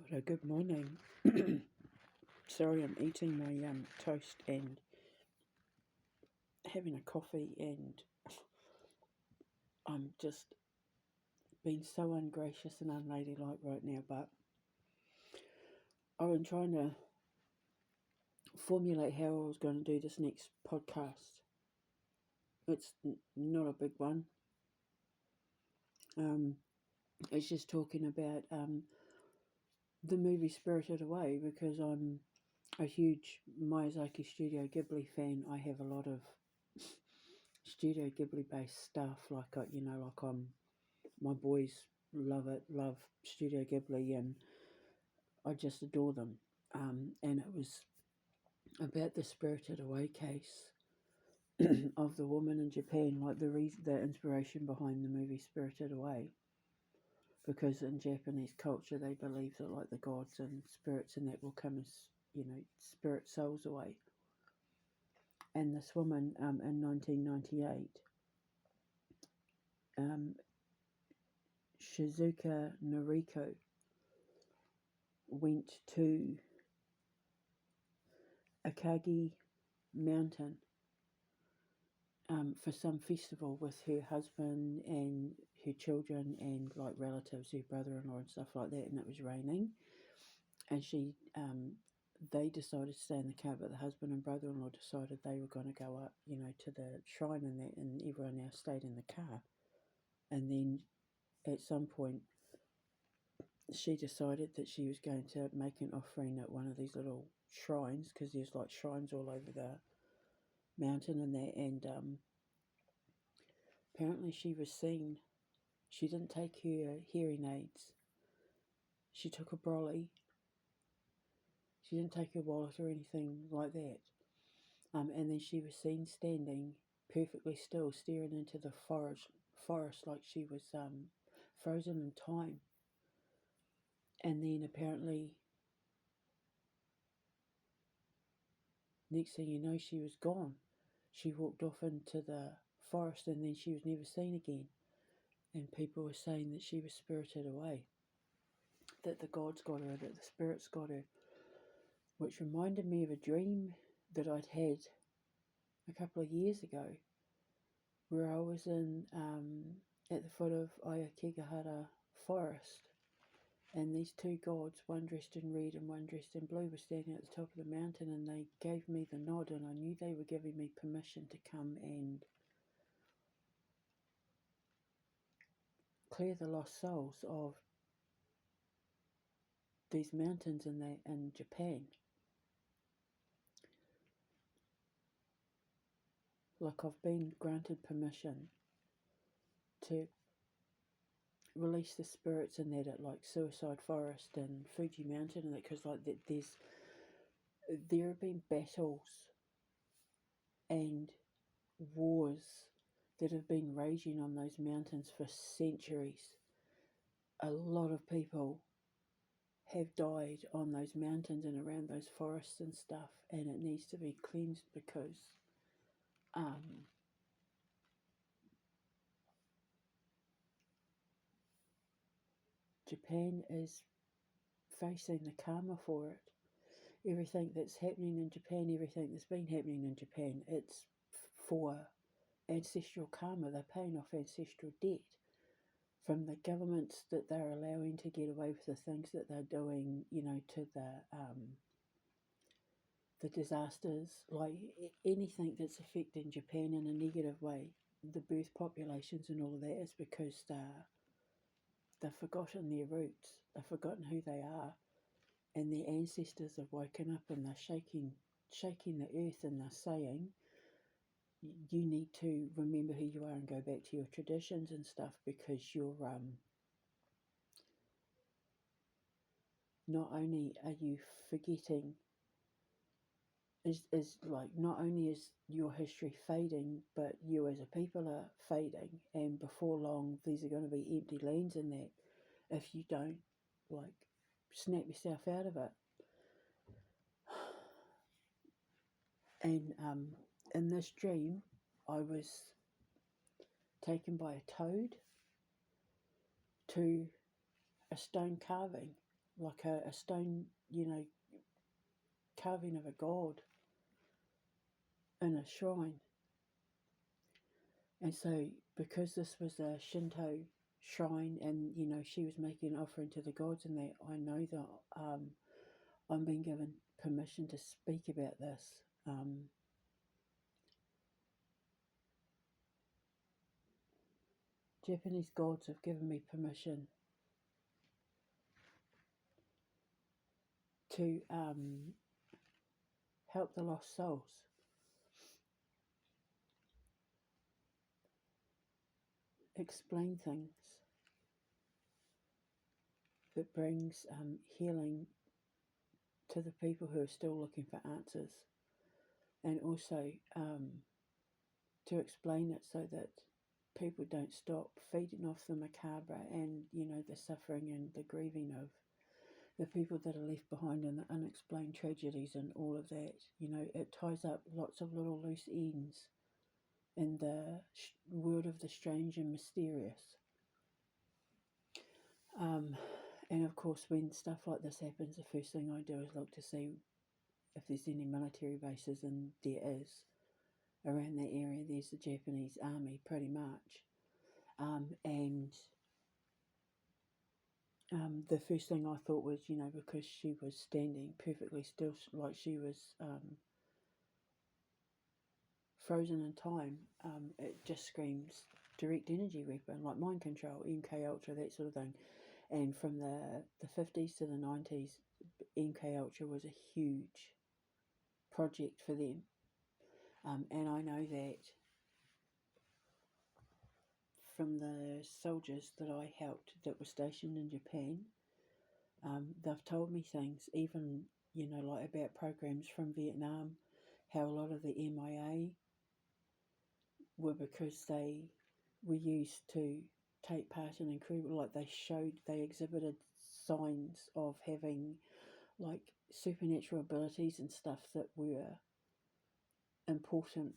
Kia ora, good morning. Sorry, I'm eating my toast and having a coffee, and I'm just being so ungracious and unladylike right now, but I've been trying to formulate how I was going to do this next podcast. It's not a big one. It's just talking about the movie Spirited Away, because I'm a huge Miyazaki Studio Ghibli fan. I have a lot of Studio Ghibli based stuff, like my boys love it, love Studio Ghibli, and I just adore them. And it was about the Spirited Away case of the woman in Japan, like the inspiration behind the movie Spirited Away. Because in Japanese culture, they believe that like the gods and spirits and that will come as spirit souls away. And this woman in 1998, Shizuka Noriko, went to Akagi Mountain for some festival with her husband and her children and like relatives, her brother-in-law and stuff like that, and it was raining, and they decided to stay in the car, but the husband and brother-in-law decided they were going to go up, to the shrine and that, and everyone else stayed in the car. And then at some point she decided that she was going to make an offering at one of these little shrines, because there's like shrines all over the mountain and that, and apparently she was seen. She didn't take her hearing aids. She took a brolly. She didn't take her wallet or anything like that. And then she was seen standing perfectly still, staring into the forest like she was frozen in time. And then apparently, next thing you know, she was gone. She walked off into the forest, and then she was never seen again. And people were saying that she was spirited away, that the gods got her, that the spirits got her, which reminded me of a dream that I'd had a couple of years ago, where I was in at the foot of Ayakigahara Forest, and these two gods, one dressed in red and one dressed in blue, were standing at the top of the mountain, and they gave me the nod, and I knew they were giving me permission to come and clear the lost souls of these mountains in Japan. Like, I've been granted permission to release the spirits in that at like Suicide Forest and Fuji Mountain, and that, because like there have been battles and wars that have been raging on those mountains for centuries. A lot of people have died on those mountains and around those forests and stuff, and it needs to be cleansed, because Japan is facing the karma for it. Everything that's happening in Japan, everything that's been happening in Japan, it's for ancestral karma. They're paying off ancestral debt from the governments that they're allowing to get away with the things that they're doing, to the disasters, like anything that's affecting Japan in a negative way, the birth populations and all of that, is because they've forgotten their roots, they've forgotten who they are, and their ancestors have woken up, and they're shaking the earth, and they're saying, you need to remember who you are and go back to your traditions and stuff, because you're not only are you forgetting, is like, not only is your history fading, but you as a people are fading, and before long these are going to be empty lands in that, if you don't like snap yourself out of it. And in this dream, I was taken by a toad to a stone carving, like a stone, carving of a god in a shrine. And so, because this was a Shinto shrine, and she was making an offering to the gods, and that, I know that I'm being given permission to speak about this. Japanese gods have given me permission to help the lost souls, explain things that brings healing to the people who are still looking for answers, and also to explain it so that people don't stop feeding off the macabre and the suffering and the grieving of the people that are left behind, and the unexplained tragedies and all of that. It ties up lots of little loose ends in the world of the strange and mysterious. And of course, when stuff like this happens, the first thing I do is look to see if there's any military bases, and there is. Around that area, there's the Japanese army, pretty much. And the first thing I thought was, because she was standing perfectly still, like she was frozen in time, it just screams direct energy weapon, like mind control, MK Ultra, that sort of thing. And from the 50s to the 90s, MK Ultra was a huge project for them. And I know that from the soldiers that I helped that were stationed in Japan, they've told me things, even, like about programs from Vietnam, how a lot of the MIA were because they were used to take part in incredible, like they exhibited signs of having like supernatural abilities and stuff that were important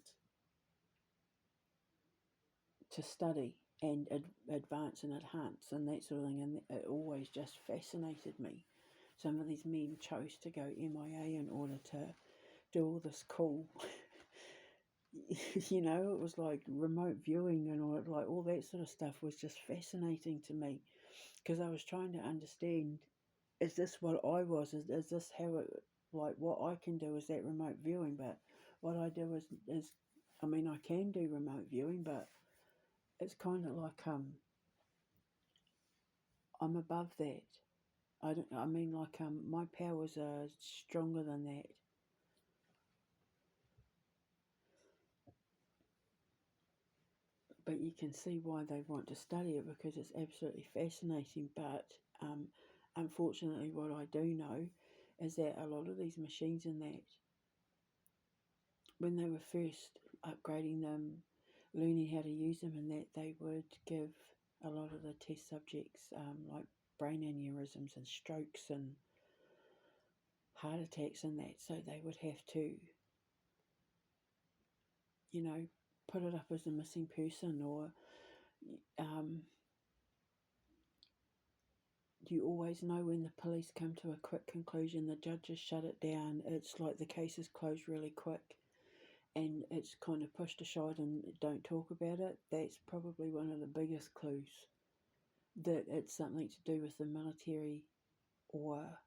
to study and advance and enhance and that sort of thing, and it always just fascinated me. Some of these men chose to go MIA in order to do all this cool it was like remote viewing and all that sort of stuff was just fascinating to me, because I was trying to understand, is this what I was, is this how it, like what I can do is that remote viewing. But what I do is I mean, I can do remote viewing, but it's kind of like I'm above that. I mean, like my powers are stronger than that. But you can see why they want to study it, because it's absolutely fascinating. But unfortunately, what I do know is that a lot of these machines and that, when they were first upgrading them, learning how to use them, and that they would give a lot of the test subjects like brain aneurysms and strokes and heart attacks and that. So they would have to, put it up as a missing person, or you always know when the police come to a quick conclusion, the judges shut it down. It's like the case is closed really quick and it's kind of pushed aside and don't talk about it. That's probably one of the biggest clues that it's something to do with the military or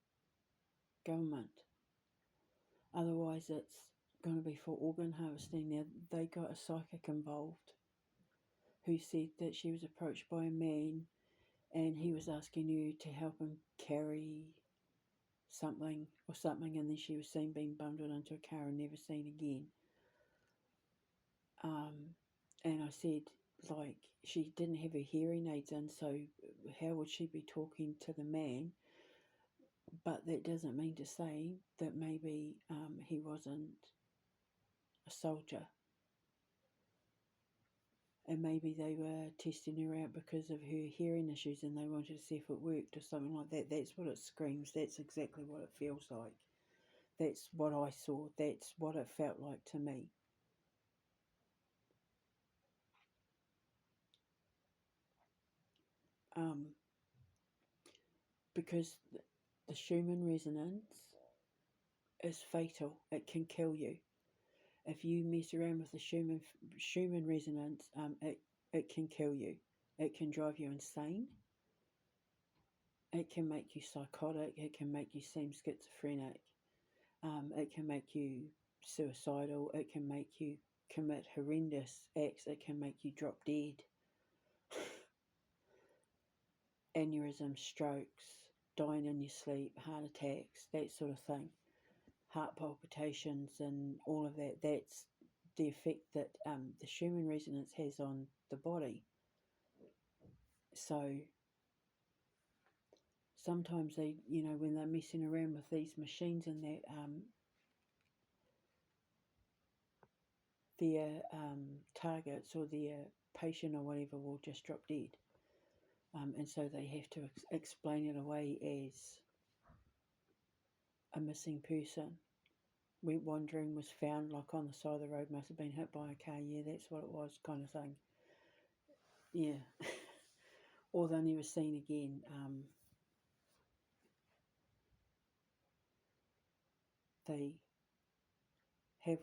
government. Otherwise, it's going to be for organ harvesting. Now, they got a psychic involved who said that she was approached by a man and he was asking you to help him carry something, and then she was seen being bundled into a car and never seen again. And I said, like, she didn't have her hearing aids in, so how would she be talking to the man? But that doesn't mean to say that maybe he wasn't a soldier. And maybe they were testing her out because of her hearing issues and they wanted to see if it worked or something like that. That's what it screams. That's exactly what it feels like. That's what I saw. That's what it felt like to me. Because the the Schumann resonance is fatal. It can kill you. If you mess around with the Schumann resonance, it can kill you. It can drive you insane. It can make you psychotic. It can make you seem schizophrenic. It can make you suicidal. It can make you commit horrendous acts. It can make you drop dead. Aneurysms, strokes, dying in your sleep, heart attacks, that sort of thing. Heart palpitations and all of that. That's the effect that the Schumann resonance has on the body. So sometimes they, when they're messing around with these machines and that, their targets or their patient or whatever will just drop dead. And so they have to explain it away as a missing person. Went wandering, was found like on the side of the road, must have been hit by a car. Yeah, that's what it was, kind of thing. Yeah. Or they're never seen again. They have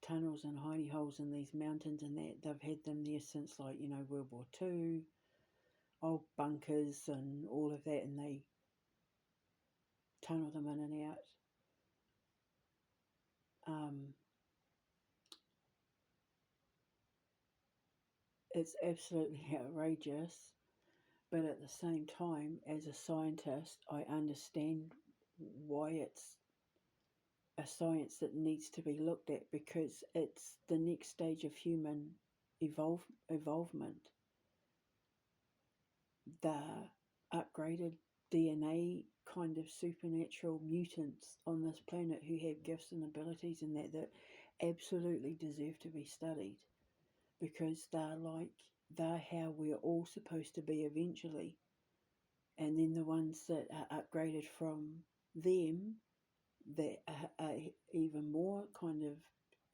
tunnels and hidey holes in these mountains and that. They've had them there since World War II, old bunkers and all of that, and they tunnel them in and out. It's absolutely outrageous, but at the same time, as a scientist, I understand why it's a science that needs to be looked at, because it's the next stage of human evolvement. The upgraded DNA kind of supernatural mutants on this planet who have gifts and abilities and that absolutely deserve to be studied, because they're how we're all supposed to be eventually. And then the ones that are upgraded from them, that are even more kind of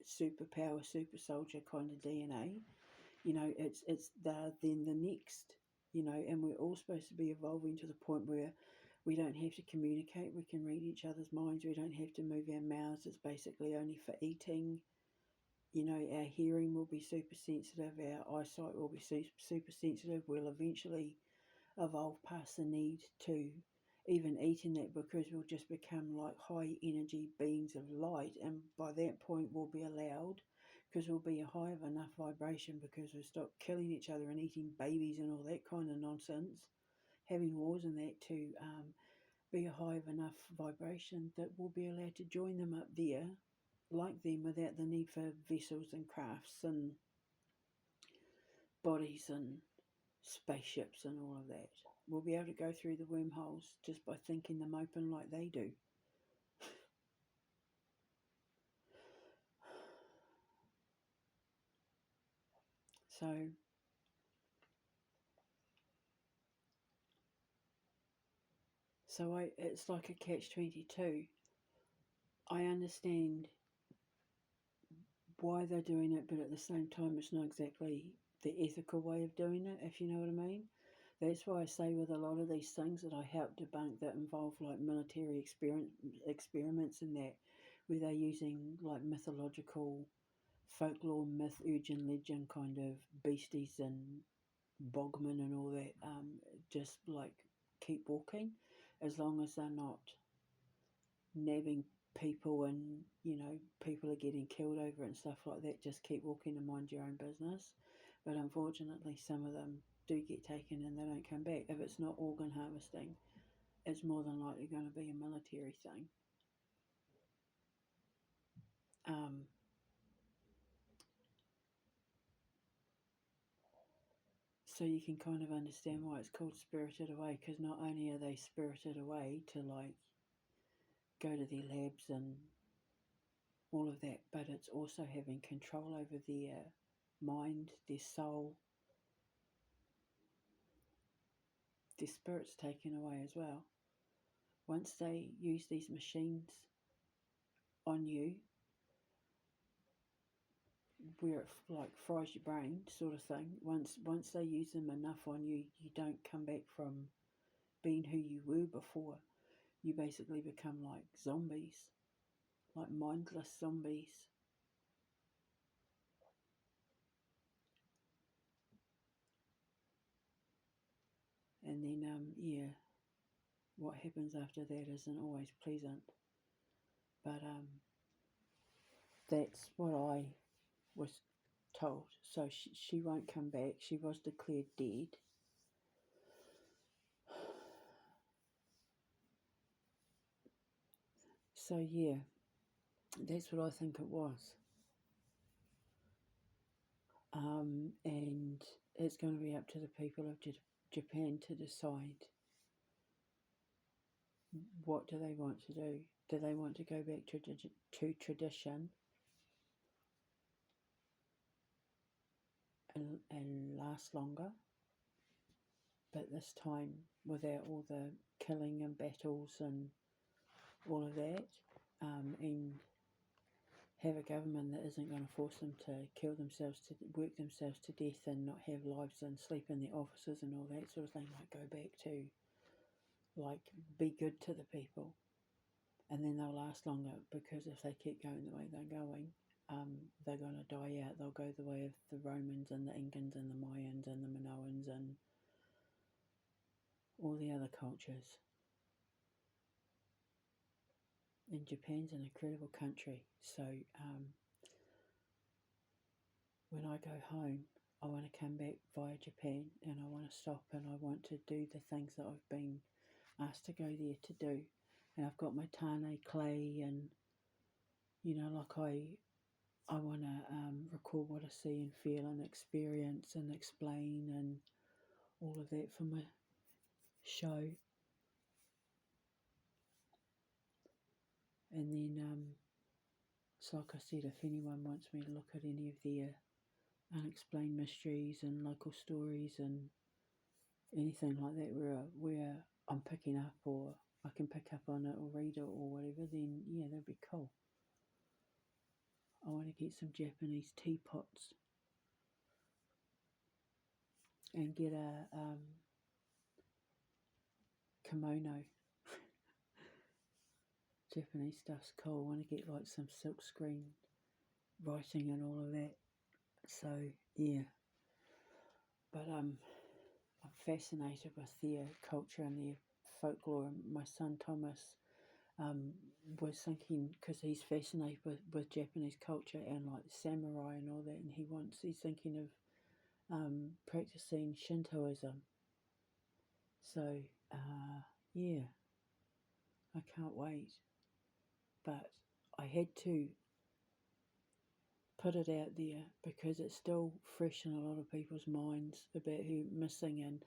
superpower, super soldier kind of DNA, it's then the next, and we're all supposed to be evolving to the point where we don't have to communicate, we can read each other's minds, we don't have to move our mouths, it's basically only for eating. Our hearing will be super sensitive, our eyesight will be super sensitive. We'll eventually evolve past the need to even eat in that, because we'll just become like high energy beings of light, and by that point we'll be allowed, because we'll be a high of enough vibration, because we'll stop killing each other and eating babies and all that kind of nonsense, having wars and that, to be a high of enough vibration that we'll be allowed to join them up there like them, without the need for vessels and crafts and bodies and spaceships and all of that. We'll be able to go through the wormholes just by thinking them open like they do. So it's like a catch-22. I understand why they're doing it, but at the same time, it's not exactly the ethical way of doing it, if you know what I mean. That's why I say with a lot of these things that I help debunk that involve like military experiments and that, where they're using like mythological folklore, myth, urgent legend kind of beasties and bogmen and all that, just like keep walking, as long as they're not nabbing people and people are getting killed over it and stuff like that. Just keep walking and mind your own business. But unfortunately, some of them do get taken and they don't come back. If it's not organ harvesting, it's more than likely going to be a military thing. So you can kind of understand why it's called Spirited Away, because not only are they spirited away to like go to their labs and all of that, but it's also having control over their mind, their soul, their spirit's taken away as well. Once they use these machines on you, where it like fries your brain sort of thing, once they use them enough on you, you don't come back from being who you were before. you basically become like zombies, like mindless zombies. And then, yeah, what happens after that isn't always pleasant. But that's what I was told. So she won't come back. She was declared dead. So yeah, that's what I think it was. And it's going to be up to the people of Japan to decide what do they want to do. Do they want to go back to tradition and last longer, but this time without all the killing and battles and all of that, and have a government that isn't going to force them to kill themselves, to work themselves to death and not have lives and sleep in their offices and all that sort of thing, like go back to, like, be good to the people. And then they'll last longer, because if they keep going the way they're going, they're going to die out. They'll go the way of the Romans and the Incans and the Mayans and the Minoans and all the other cultures. And Japan's an incredible country. So when I go home, I want to come back via Japan, and I want to stop, and I want to do the things that I've been asked to go there to do. And I've got my Tane clay, and like I want to record what I see and feel and experience and explain and all of that for my show. And then, so like I said, if anyone wants me to look at any of their unexplained mysteries and local stories and anything like that where I'm picking up, or I can pick up on it or read it or whatever, then yeah, that'd be cool. I want to get some Japanese teapots and get a kimono. Japanese stuff's cool. I want to get like some silk screen writing and all of that. So yeah, but I'm fascinated with their culture and their folklore. My son Thomas was thinking, because he's fascinated with Japanese culture and like samurai and all that, and he's thinking of practicing Shintoism. So yeah, I can't wait. But I had to put it out there because it's still fresh in a lot of people's minds about who missing, and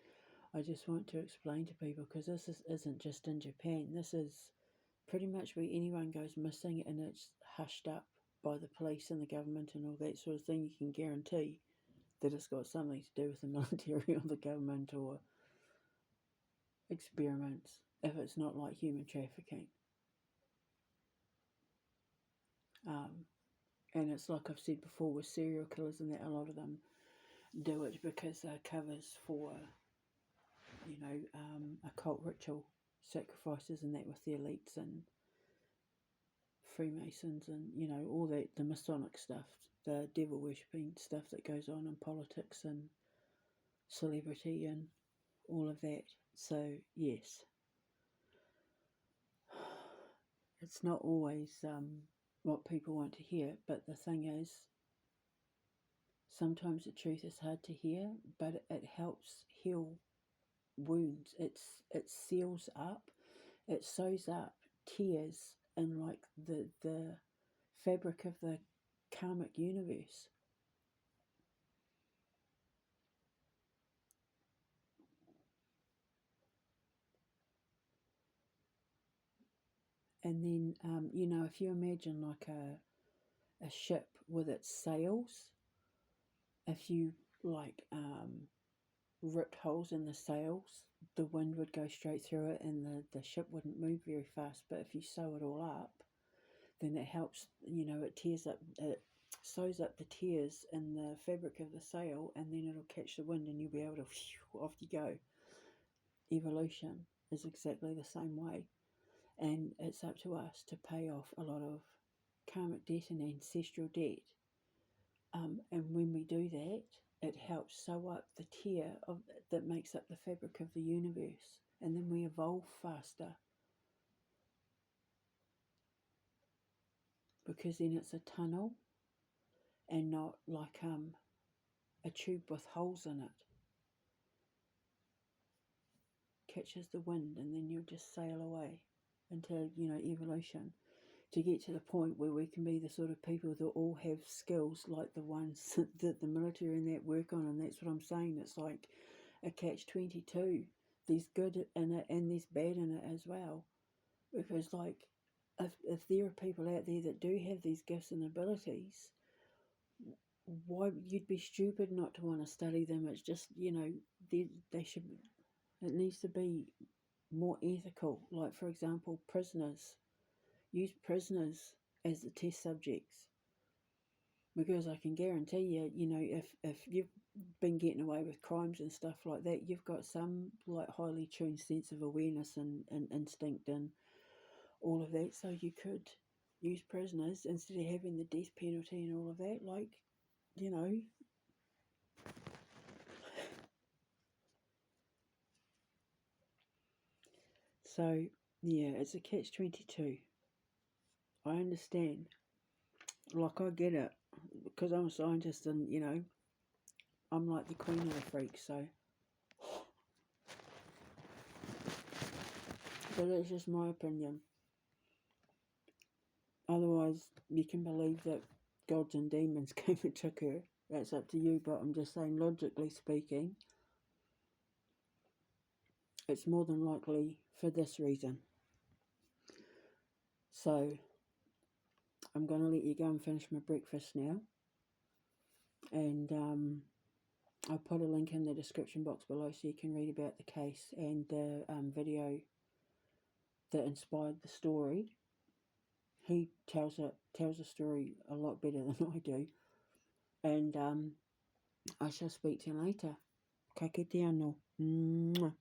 I just want to explain to people, because isn't just in Japan. This is pretty much where anyone goes missing and it's hushed up by the police and the government and all that sort of thing. You can guarantee that it's got something to do with the military or the government or experiments, if it's not like human trafficking. And it's like I've said before with serial killers and that, a lot of them do it because they're covers for, occult ritual sacrifices and that with the elites and Freemasons and, all that, the Masonic stuff, the devil worshipping stuff that goes on in politics and celebrity and all of that. So, yes, it's not always what people want to hear, but the thing is, sometimes the truth is hard to hear, but it helps heal wounds. It seals up, it sews up tears in like the fabric of the karmic universe. And then, if you imagine like a ship with its sails, if you like ripped holes in the sails, the wind would go straight through it and the ship wouldn't move very fast. But if you sew it all up, then it helps, it sews up the tears in the fabric of the sail, and then it'll catch the wind and you'll be able to, off you go. Evolution is exactly the same way. And it's up to us to pay off a lot of karmic debt and ancestral debt. And when we do that, it helps sew up the tear that makes up the fabric of the universe. And then we evolve faster. Because then it's a tunnel and not like a tube with holes in it. Catches the wind and then you'll just sail away into, evolution, to get to the point where we can be the sort of people that all have skills like the ones that the military and that work on. And that's what I'm saying. It's like a catch-22. There's good in it and there's bad in it as well. Because like if there are people out there that do have these gifts and abilities, why you'd be stupid not to want to study them. It's just, they should, it needs to be more ethical. Like, for example, prisoners. Use prisoners as the test subjects. Because I can guarantee you, if you've been getting away with crimes and stuff like that, you've got some like highly tuned sense of awareness and instinct and all of that. So you could use prisoners instead of having the death penalty and all of that. Like, So, yeah, it's a catch-22. I understand. Like, I get it. Because I'm a scientist and, I'm like the queen of the freaks, so. But it's just my opinion. Otherwise, you can believe that gods and demons came and took her. That's up to you, but I'm just saying, logically speaking, it's more than likely for this reason. So, I'm going to let you go and finish my breakfast now. And I'll put a link in the description box below so you can read about the case and the video that inspired the story. He tells the story a lot better than I do. And I shall speak to you later. Ka kite anō. Mwah.